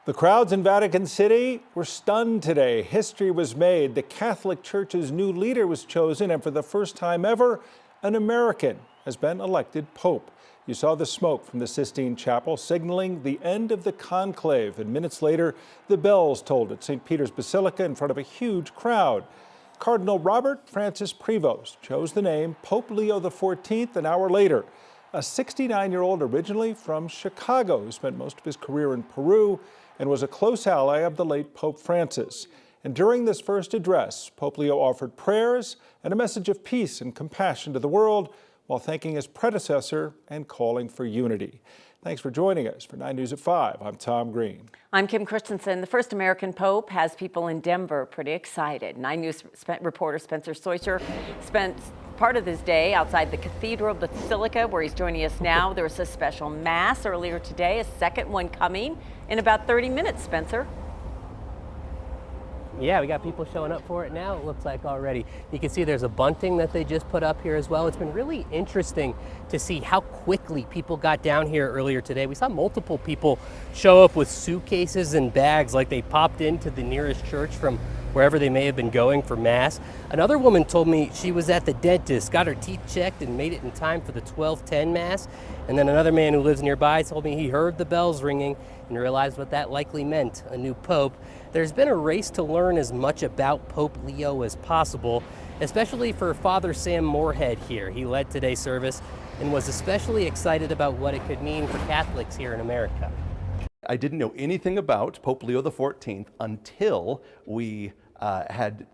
The crowds in Vatican City were stunned today. History was made. The Catholic Church's new leader was chosen, and for the first time ever, an American has been elected Pope. You saw the smoke from the Sistine Chapel signaling the end of the conclave, and minutes later, the bells tolled at St. Peter's Basilica in front of a huge crowd. Cardinal Robert Francis Prevost chose the name Pope Leo XIV an hour later. A 69-year-old originally from Chicago who spent most of his career in Peru and was a close ally of the late Pope Francis. And during this first address, Pope Leo offered prayers and a message of peace and compassion to the world while thanking his predecessor and calling for unity. Thanks for joining us. For 9 News at 5, I'm Tom Green. I'm Kim Christensen. The first American Pope has people in Denver pretty excited. 9 News reporter Spencer Soycher spent part of his day outside the Cathedral Basilica, where he's joining us now. There was a special mass earlier today, a second one coming in about 30 minutes, Spencer. Yeah, we got people showing up for it now, it looks like already. You can see there's a bunting that they just put up here as well. It's been really interesting to see how quickly people got down here earlier today. We saw multiple people show up with suitcases and bags like they popped into the nearest church from wherever they may have been going for Mass. Another woman told me she was at the dentist, got her teeth checked and made it in time for the 12:10 Mass. And then another man who lives nearby told me he heard the bells ringing and realized what that likely meant, a new pope. There's been a race to learn as much about Pope Leo as possible, especially for Father Sam Moorhead here. He led today's service and was especially excited about what it could mean for Catholics here in America. I didn't know anything about Pope Leo XIV until we had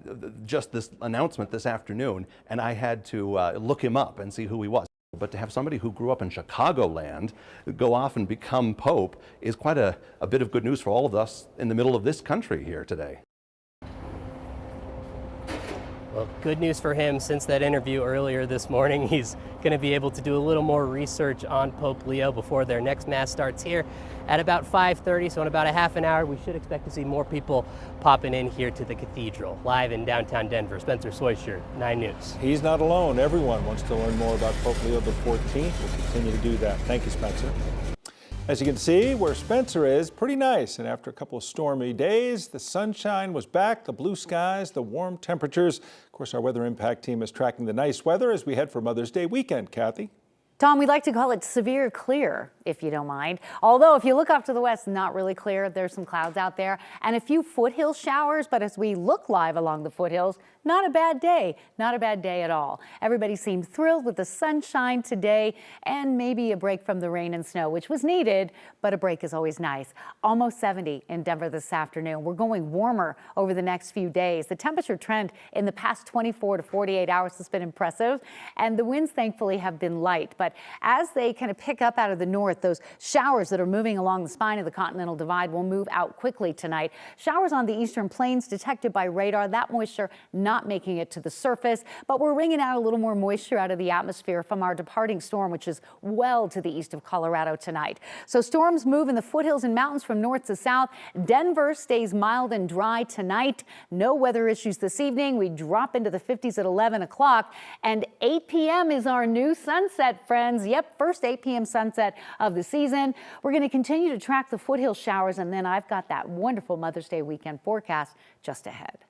just this announcement this afternoon, and I had to look him up and see who he was. But to have somebody who grew up in Chicagoland go off and become Pope is quite a bit of good news for all of us in the middle of this country here today. Well, good news for him. Since that interview earlier this morning, he's going to be able to do a little more research on Pope Leo before their next Mass starts here at about 5:30. So in about a half an hour, we should expect to see more people popping in here to the cathedral. Live in downtown Denver, Spencer Soycher, 9 News. He's not alone. Everyone wants to learn more about Pope Leo XIV. We'll continue to do that. Thank you, Spencer. As you can see, where Spencer is, pretty nice. And after a couple of stormy days, the sunshine was back, the blue skies, the warm temperatures. Of course, our Weather Impact team is tracking the nice weather as we head for Mother's Day weekend. Kathy? Tom, we like to call it severe clear, if you don't mind. Although, if you look off to the west, not really clear. There's some clouds out there and a few foothill showers. But as we look live along the foothills, not a bad day. Not a bad day at all. Everybody seemed thrilled with the sunshine today and maybe a break from the rain and snow, which was needed, but a break is always nice. Almost 70 in Denver this afternoon. We're going warmer over the next few days. The temperature trend in the past 24 to 48 hours has been impressive, and the winds thankfully have been light. But as they kind of pick up out of the north, those showers that are moving along the spine of the Continental Divide will move out quickly tonight. Showers on the eastern plains detected by radar. That moisture not making it to the surface, but we're wringing out a little more moisture out of the atmosphere from our departing storm, which is well to the east of Colorado tonight. So storms move in the foothills and mountains from north to south. Denver stays mild and dry tonight. No weather issues this evening. We drop into the 50s at 11 o'clock, and 8 p.m. is our new sunset, friends. Yep, first 8 p.m. sunset of the season. We're going to continue to track the foothill showers, and then I've got that wonderful Mother's Day weekend forecast just ahead.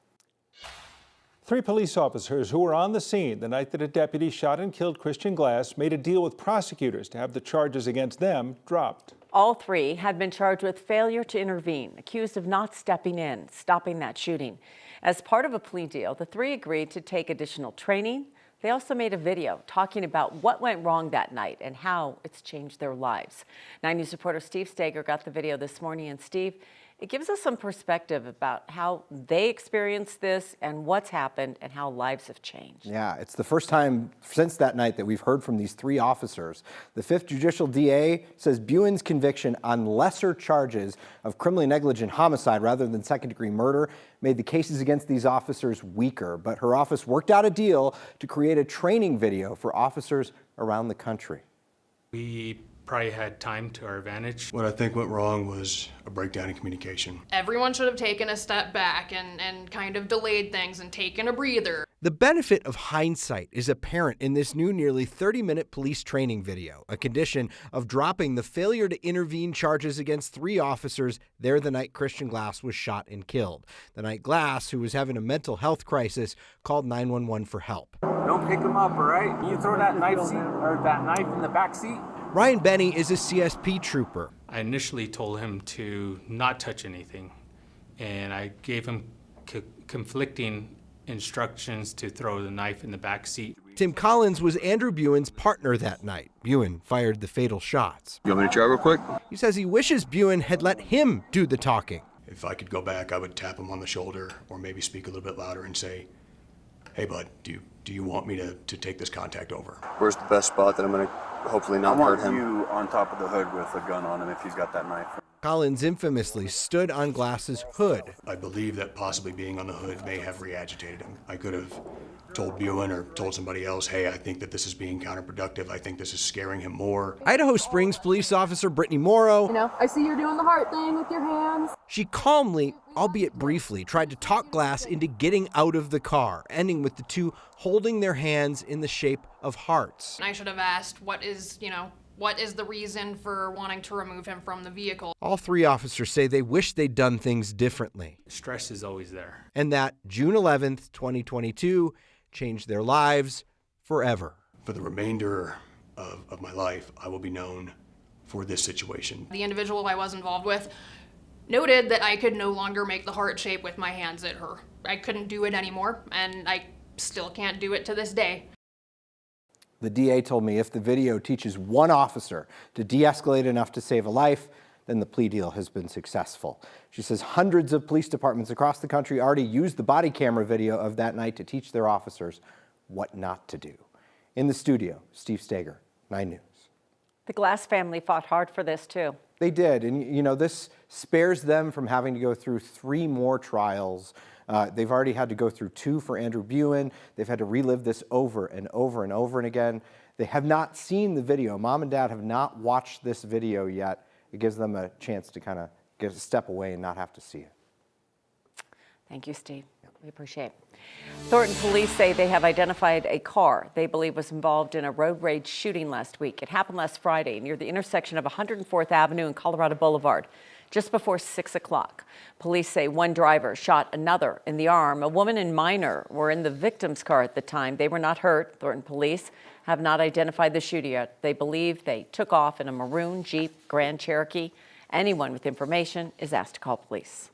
3 police officers who were on the scene the night that a deputy shot and killed Christian Glass made a deal with prosecutors to have the charges against them dropped. All 3 had been charged with failure to intervene, accused of not stepping in, stopping that shooting. As part of a plea deal, the 3 agreed to take additional training. They also made a video talking about what went wrong that night and how it's changed their lives. 9 News reporter Steve Steger got the video this morning. And Steve, it gives us some perspective about how they experienced this and what's happened and how lives have changed. Yeah, it's the first time since that night that we've heard from these 3 officers. The 5th Judicial DA says Buin's conviction on lesser charges of criminally negligent homicide rather than second-degree murder made the cases against these officers weaker. But her office worked out a deal to create a training video for officers around the country. We probably had time to our advantage. What I think went wrong was a breakdown in communication. Everyone should have taken a step back and kind of delayed things and taken a breather. The benefit of hindsight is apparent in this new nearly 30-minute police training video, a condition of dropping the failure to intervene charges against 3 officers there the night Christian Glass was shot and killed. The night Glass, who was having a mental health crisis, called 911 for help. Don't pick him up, all right? You throw that knife in the back seat. Ryan Benny is a CSP trooper. I initially told him to not touch anything, and I gave him conflicting instructions to throw the knife in the back seat. Tim Collins was Andrew Buen's partner that night. Buen fired the fatal shots. You want me to try real quick? He says he wishes Buen had let him do the talking. If I could go back, I would tap him on the shoulder or maybe speak a little bit louder and say, hey bud, do you want me to take this contact over? Where's the best spot that I'm going to hopefully not hurt him? I want you on top of the hood with a gun on him if he's got that knife. Collins infamously stood on Glass's hood. I believe that possibly being on the hood may have re-agitated him. I could have told Buen or told somebody else, hey, I think that this is being counterproductive. I think this is scaring him more. Idaho Springs police officer Brittany Morrow. You know, I see you're doing the heart thing with your hands. She calmly, albeit briefly, tried to talk Glass into getting out of the car, ending with the two holding their hands in the shape of hearts. I should have asked, what is the reason for wanting to remove him from the vehicle? All 3 officers say they wish they'd done things differently. Stress is always there. And that June 11th, 2022 changed their lives forever. For the remainder of my life, I will be known for this situation. The individual I was involved with noted that I could no longer make the heart shape with my hands at her. I couldn't do it anymore, and I still can't do it to this day. The DA told me if the video teaches one officer to de-escalate enough to save a life, then the plea deal has been successful. She says hundreds of police departments across the country already used the body camera video of that night to teach their officers what not to do. In the studio, Steve Steger, 9 News. The Glass family fought hard for this too. They did, and you know, this spares them from having to go through 3 more trials. They've already had to go through 2 for Andrew Buen. They've had to relive this over and over and over and again. They have not seen the video. Mom and Dad have not watched this video yet. It gives them a chance to kind of get a step away and not have to see it. Thank you, Steve. We appreciate it. Thornton police say they have identified a car they believe was involved in a road rage shooting last week. It happened last Friday near the intersection of 104th Avenue and Colorado Boulevard, just before 6 o'clock. Police say one driver shot another in the arm. A woman and minor were in the victim's car at the time. They were not hurt. Thornton police have not identified the shooter yet. They believe they took off in a maroon Jeep Grand Cherokee. Anyone with information is asked to call police.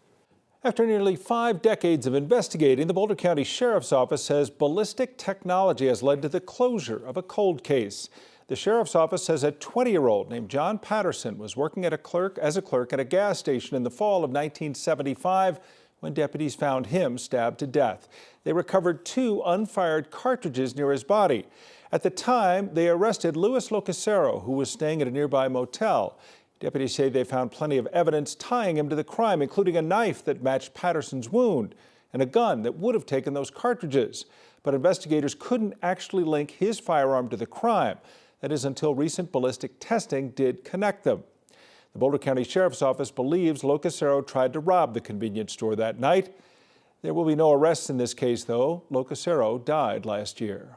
After nearly 5 decades of investigating, the Boulder County Sheriff's Office says ballistic technology has led to the closure of a cold case. The Sheriff's Office says a 20-year-old named John Patterson was working as a clerk at a gas station in the fall of 1975 when deputies found him stabbed to death. They recovered 2 unfired cartridges near his body. At the time, they arrested Louis Locasero, who was staying at a nearby motel. Deputies say they found plenty of evidence tying him to the crime, including a knife that matched Patterson's wound and a gun that would have taken those cartridges. But investigators couldn't actually link his firearm to the crime. That is until recent ballistic testing did connect them. The Boulder County Sheriff's Office believes Locasero tried to rob the convenience store that night. There will be no arrests in this case, though. Locasero died last year.